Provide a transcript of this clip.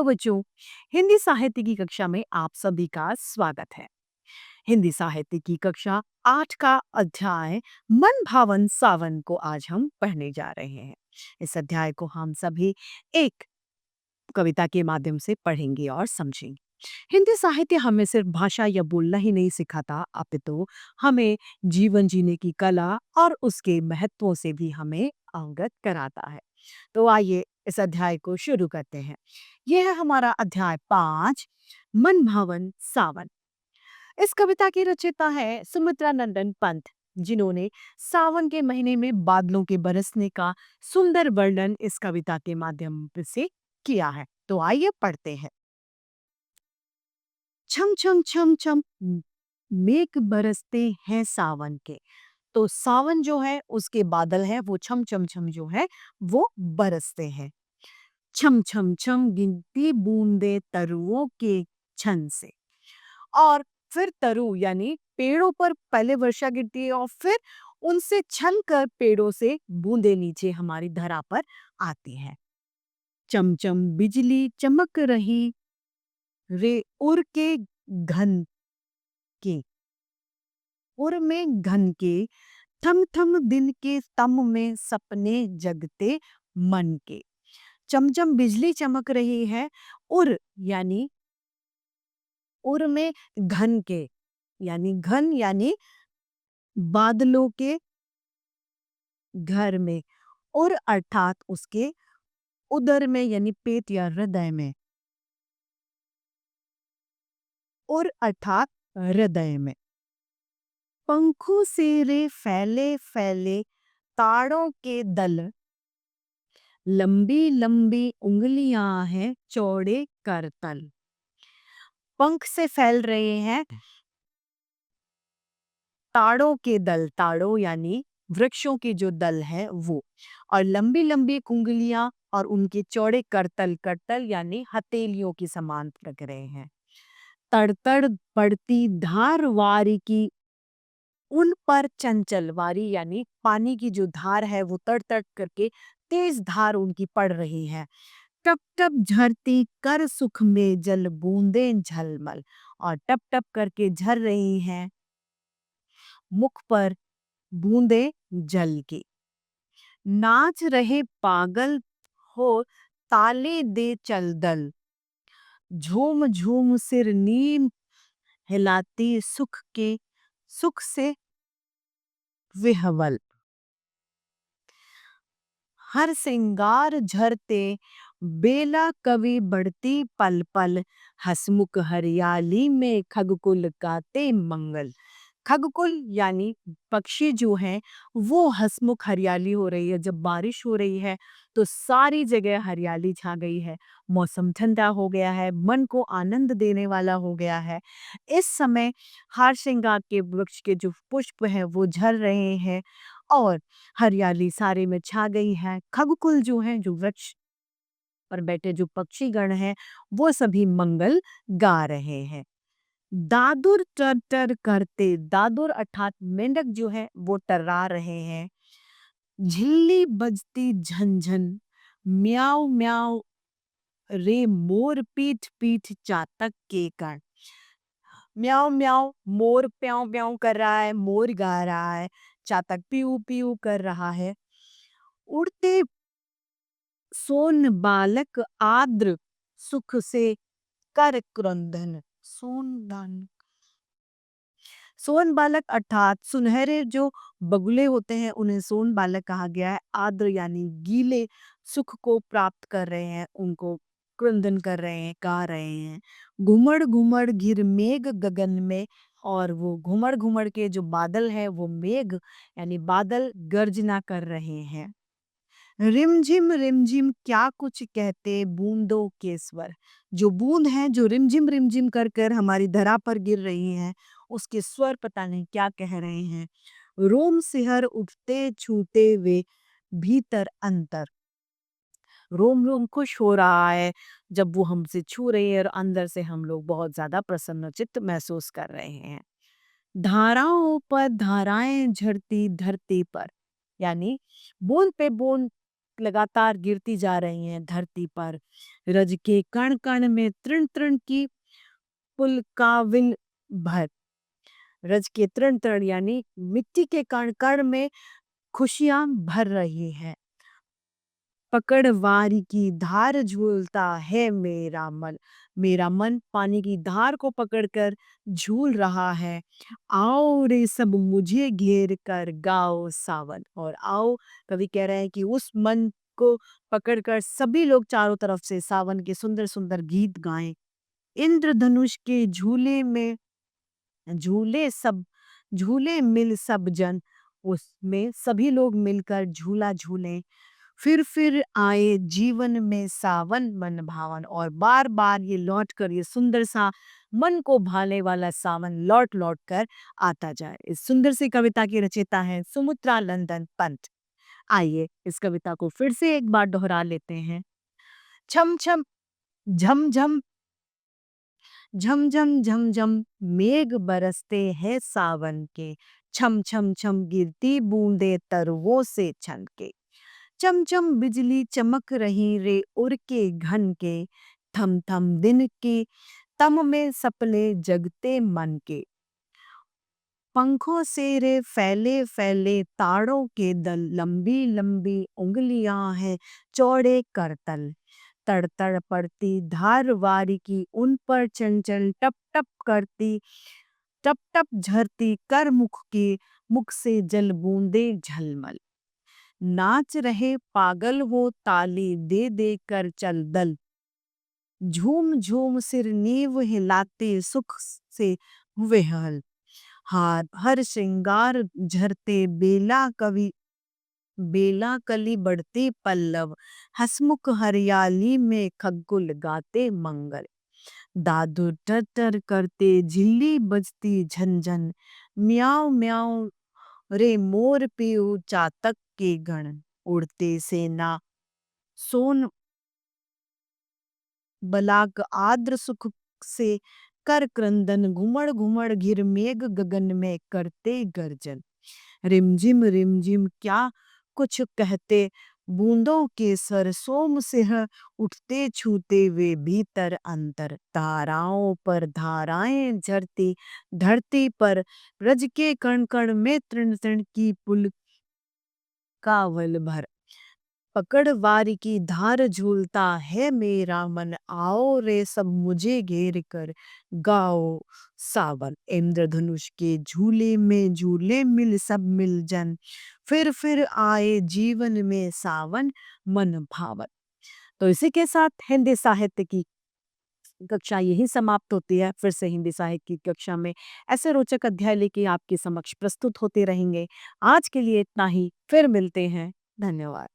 Hello बच्चों, हिंदी साहित्य की कक्षा में आप सभी का स्वागत है। हिंदी साहित्य की कक्षा 8 का अध्याय मन भावन सावन को आज हम पढ़ने जा रहे हैं। इस अध्याय को हम सभी एक कविता के माध्यम से पढ़ेंगे और समझेंगे। हिंदी साहित्य हमें सिर्फ भाषा या बोलना ही नहीं सिखाता, अपितु हमें जीवन जीने की कला और उसके महत्वों से भी हमें अवगत कराता है। तो आइए इस अध्याय को शुरू करते हैं। यह है हमारा अध्याय 5, मन भावन सावन। इस कविता की रचयिता है सुमित्रा नंदन पंत, जिन्होंने सावन के महीने में बादलों के बरसने का सुंदर वर्णन इस कविता के माध्यम से किया है। तो आइए पढ़ते हैं। छम छम छम छम मेघ बरसते हैं सावन के। तो सावन जो है उसके बादल है वो छम छम छम जो है वो बरसते हैं। छम छम छम गिनती बूंदे तरुओं के छन से। और फिर तरु यानी पेड़ों पर पहले वर्षा गिरती है और फिर उनसे छन कर पेड़ों से बूंदे नीचे हमारी धरा पर आती हैं। चमचम बिजली चमक रही रे उर के घन के। उर में घन के थम थम दिन के तम में सपने जगते मन के। चमचम बिजली चमक रही है। उर यानी उर में घन के यानी घन यानी बादलों के घर में। उर अर्थात उसके उदर में यानी पेट या हृदय में। उर अर्थात हृदय में। पंखों से रे फैले फैले ताड़ों के दल। लंबी लंबी उंगलियां हैं चौड़े करतल। पंख से फैल रहे हैं ताड़ों के दल। ताड़ों यानी वृक्षों के जो दल है वो। और लंबी लंबी उंगलियां और उनके चौड़े करतल। करतल यानी हथेलियों की समान लग रहे हैं। तड़तड़ पड़ती धार वारी की उन पर चंचल। वारी यानी पानी की जो धार है वो तड़ तड़ करके तेज धार उनकी पड़ रही है। टप टप झरती कर सुख में जल बूंदे झलमल। और टप टप करके झर रही हैं मुख पर बूंदे जल की। नाच रहे पागल हो ताले दे चल दल। झूम झूम सिर नीम हिलाती सुख से विहवल। हर सिंगार झरते बेला कवि बढ़ती पल पल। हसमुख हरियाली में खगकुल गाते मंगल। खगकुल यानी पक्षी जो हैं वो हसमुख हरियाली हो रही है। जब बारिश हो रही है तो सारी जगह हरियाली छा गई है। मौसम ठंडा हो गया है, मन को आनंद देने वाला हो गया है। इस समय हार श्रृंगार के वृक्ष के जो पुष्प हैं वो झर रहे हैं और हरियाली सारे में छा गई है। खगकुल जो है जो वृक्ष पर बैठे जो पक्षीगण हैं वो सभी मंगल गा रहे हैं। दादुर टर टर करते। दादुर अर्थात मेंढक जो है वो टर्रा रहे हैं। झिल्ली बजती झनझन म्याऊ म्याऊ रे मोर पीठ पीठ चातक के कण। म्याऊ म्याऊ मोर प्याऊ प्याऊ कर रहा है, मोर गा रहा है, चातक पीऊ पीऊ कर रहा है। उड़ते सोन बालक आद्र सुख से कर क्रंदन। सोन बालक अर्थात सुनहरे जो बगुले होते हैं उन्हें सोन बालक कहा गया है। आद्र यानी गीले सुख को प्राप्त कर रहे हैं, उनको क्रंदन कर रहे हैं, गा रहे हैं। घुमड़ घुमड़ घिर मेघ गगन में। और वो घुमड़ घुमड़ के जो बादल है वो मेघ यानी बादल गर्जना कर रहे हैं। रिमझिम क्या कुछ कहते बूंदों के स्वर। जो बूंद हैं जो रिमझिम कर कर हमारी धरा पर गिर रही हैं उसके स्वर पता नहीं क्या कह रहे हैं। रोम सिहर उठते छूते वे भीतर अंतर। रोम रोम खुश हो रहा है जब वो हमसे छू रही है और अंदर से हम लोग बहुत ज्यादा प्रसन्नचित्त महसूस कर रहे हैं। धाराओं पर धाराएं झरती धरती पर यानी बूंद पे बूंद लगातार गिरती जा रही हैं धरती पर। रज के कण कण में तृण तृण की पुलकाविल भर। रज के तृण तृण यानी मिट्टी के कण कण में खुशियां भर रही है। पकड़वारी की धार झूलता है मेरा मन। मेरा मन पानी की धार को पकड़कर झूल रहा है। आओ रे सब मुझे घेर कर गाओ सावन। और आओ, कवि कह रहे हैं कि उस मन को पकड़कर सभी लोग चारों तरफ से सावन के सुंदर सुंदर गीत गाएं। इंद्रधनुष के झूले में झूले सब झूले मिल सब जन, उसमें सभी लोग मिलकर झूला झूलें। फिर आए जीवन में सावन मन भावन। और बार बार ये लौट कर, ये सुंदर सा मन को भाने वाला सावन लौट लौट कर आता जाए। इस सुंदर सी कविता की रचयिता है सुमित्रा नंदन पंत। आइए इस कविता को फिर से एक बार दोहरा लेते हैं। छम छम झम झम झम झम झम झम मेघ बरसते हैं सावन के। छम छम छम गिरती बूंदे तरवों से छनके। चम चम बिजली चमक रही रे उर के घन के। थम थम दिन के तम में सपने जगते मन के। पंखों से रे फैले फैले तारों के दल। लंबी लंबी उंगलियां हैं चौड़े करतल। तड़ तड़ पड़ती धारवारी की उन पर चंचल टप टप करती, टप टप झरती कर मुख के, मुख से जल बूंदे झलमल। नाच रहे पागल वो ताली दे दे कर चल दल। झूम झूम सिर नीव हिलाते सुख से हुए हल। हार हर श्रृंगार झरते बेला कवि, बेला कली बढ़ते पल्लव। हसमुख हरियाली में खगुल गाते मंगल। दादू टर टर करते झिल्ली बजती झंझन। म्याऊं म्याऊं रे मोर पीऊ चातक के गण। उड़ते सेना सोन बलाक आद्र सुख से कर क्रंदन। घुमड़ घुमड़ घिर मेघ गगन में करते गर्जन। रिमझिम क्या कुछ कहते बूंदों के सर। सोम सिंह उठते छूते वे भीतर अंतर। धाराओं पर धाराएं झरती धरती पर। रज के कण कण में तृण तृण की पुल कावल भर। पकड़वारी की धार झूलता है मेरा मन। आओ रे सब मुझे घेर कर गाओ सावन। इंद्रधनुष के झूले में झूले मिल सब मिल जन। फिर आए जीवन में सावन मन भावन। तो इसी के साथ हिंदी साहित्य की कक्षा यही समाप्त होती है। फिर से हिंदी साहित्य की कक्षा में ऐसे रोचक अध्याय लेके आपके समक्ष प्रस्तुत होते रहेंगे। आज के लिए इतना ही, फिर मिलते हैं। धन्यवाद।